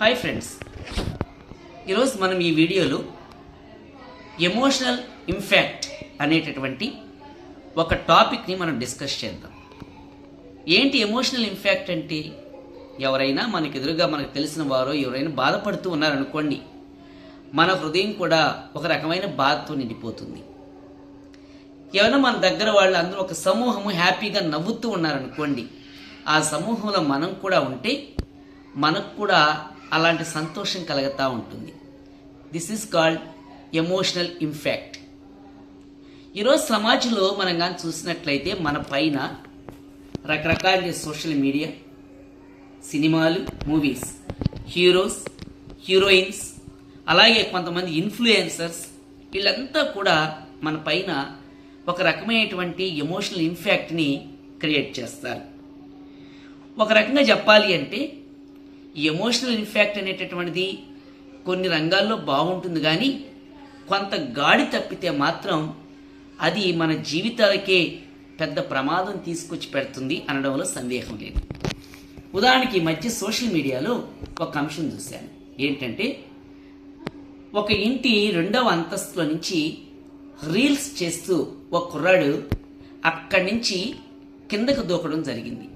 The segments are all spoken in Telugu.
హాయ్ ఫ్రెండ్స్, ఈరోజు మనం ఈ వీడియోలో ఎమోషనల్ ఇంపాక్ట్ అనేటటువంటి ఒక టాపిక్ని మనం డిస్కస్ చేద్దాం. ఏంటి ఎమోషనల్ ఇంపాక్ట్ అంటే? ఎవరైనా మనకు ఎదురుగా మనకు తెలిసిన వారు ఎవరైనా బాధపడుతూ ఉన్నారనుకోండి, మన హృదయం కూడా ఒక రకమైన బాధతో నిండిపోతుంది. ఎవరైనా మన దగ్గర వాళ్ళు అందరూ ఒక సమూహము హ్యాపీగా నవ్వుతూ ఉన్నారనుకోండి, ఆ సమూహంలో మనం కూడా ఉంటే మనకు కూడా అలాంటి సంతోషం కలుగుతూ ఉంటుంది. This is called emotional impact. ఈరోజు సమాజంలో మనం కానీ చూసినట్లయితే మన పైన రకరకాల సోషల్ మీడియా, సినిమాలు, మూవీస్, హీరోస్, హీరోయిన్స్, అలాగే కొంతమంది ఇన్ఫ్లుయెన్సర్స్, వీళ్ళంతా కూడా మన పైన ఒక రకమైనటువంటి ఎమోషనల్ ఇంపాక్ట్ని క్రియేట్ చేస్తారు. ఒక రకంగా చెప్పాలి అంటే ఈ ఎమోషనల్ ఇంపాక్ట్ అనేటటువంటిది కొన్ని రంగాల్లో బాగుంటుంది, కానీ కొంత గాడి తప్పితే మాత్రం అది మన జీవితాలకే పెద్ద ప్రమాదం తీసుకొచ్చి పెడుతుంది అనడంలో సందేహం లేదు. ఉదాహరణకి ఈ మధ్య సోషల్ మీడియాలో ఒక అంశం చూశాను. ఏంటంటే, ఒక ఇంటి 2వ అంతస్తులో నుంచి రీల్స్ చేస్తూ ఒక కుర్రాడు అక్కడి నుంచి కిందకు దూకడం జరిగింది.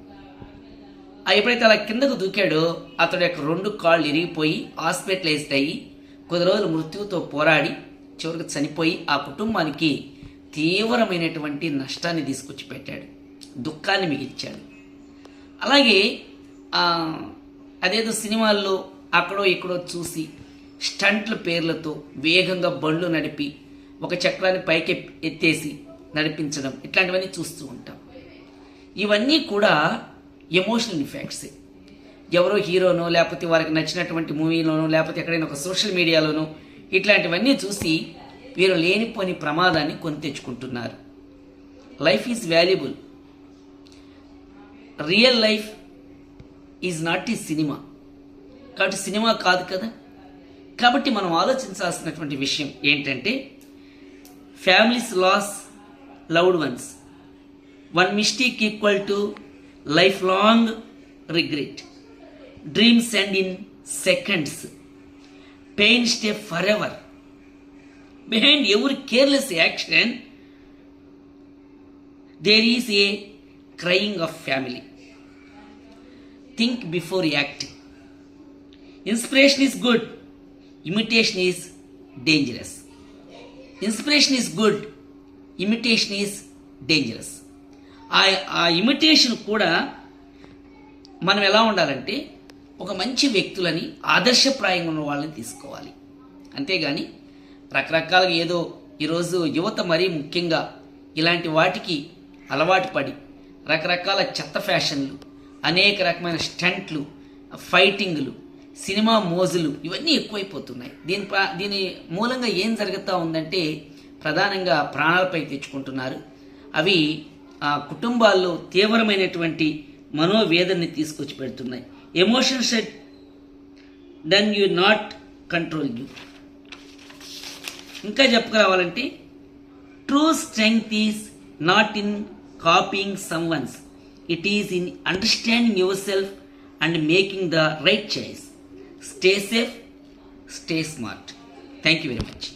ఎప్పుడైతే అలా కిందకు దూకాడో అతడి యొక్క 2 కాళ్ళు ఇరిగిపోయి హాస్పిటలైజ్డ్ అయ్యి కొద్ది రోజులు మృత్యువుతో పోరాడి చివరికి చనిపోయి ఆ కుటుంబానికి తీవ్రమైనటువంటి నష్టాన్ని తీసుకొచ్చి పెట్టాడు, దుఃఖాన్ని మిగిల్చాడు. అలాగే అదేదో సినిమాల్లో అక్కడో ఇక్కడో చూసి స్టంట్ల పేర్లతో వేగంగా బండ్లు నడిపి ఒక చక్రాన్ని పైకి ఎత్తేసి నడిపించడం, ఇట్లాంటివన్నీ చూస్తూ ఉంటాం. ఇవన్నీ కూడా ఎమోషనల్ ఇంపాక్ట్సే. ఎవరో హీరోనో లేకపోతే వారికి నచ్చినటువంటి మూవీలోనో లేకపోతే ఎక్కడైనా ఒక సోషల్ మీడియాలోనో ఇట్లాంటివన్నీ చూసి వీరు లేనిపోని ప్రమాదాన్ని కొని తెచ్చుకుంటున్నారు. Life is valuable. Real life is not ఈ సినిమా. కాబట్టి సినిమా కాదు కదా. కాబట్టి మనం ఆలోచించాల్సినటువంటి విషయం ఏంటంటే, families lost loved ones, one mistake equal to lifelong regret, dreams end in seconds, pain stay forever. Behind every careless action there is a crying of family. Think before acting. Inspiration is good, imitation is dangerous. Inspiration is good, imitation is dangerous. ఆ ఇమిటేషన్ కూడా మనం ఎలా ఉండాలంటే, ఒక మంచి వ్యక్తులని, ఆదర్శప్రాయంగా ఉన్న వాళ్ళని తీసుకోవాలి. అంతేగాని రకరకాలుగా ఏదో ఈరోజు యువత మరీ ముఖ్యంగా ఇలాంటి వాటికి అలవాటు పడి రకరకాల చెత్త ఫ్యాషన్లు, అనేక రకమైన స్టంట్లు, ఫైటింగ్లు, సినిమా మోజులు ఇవన్నీ ఎక్కువైపోతున్నాయి. దీని మూలంగా ఏం జరుగుతూ ఉందంటే, ప్రధానంగా ప్రాణాలపై తెచ్చుకుంటున్నారు. అవి ఆ కుటుంబాల్లో తీవ్రమైనటువంటి మనోవేదనని తీసుకొచ్చి పెడుతున్నాయి. Emotions done you not control you. ఇంకా చెప్పుకురావాలంటే, true strength is not in copying someone's, it is in understanding your self and making the right choice. Stay safe, stay smart. Thank you very much.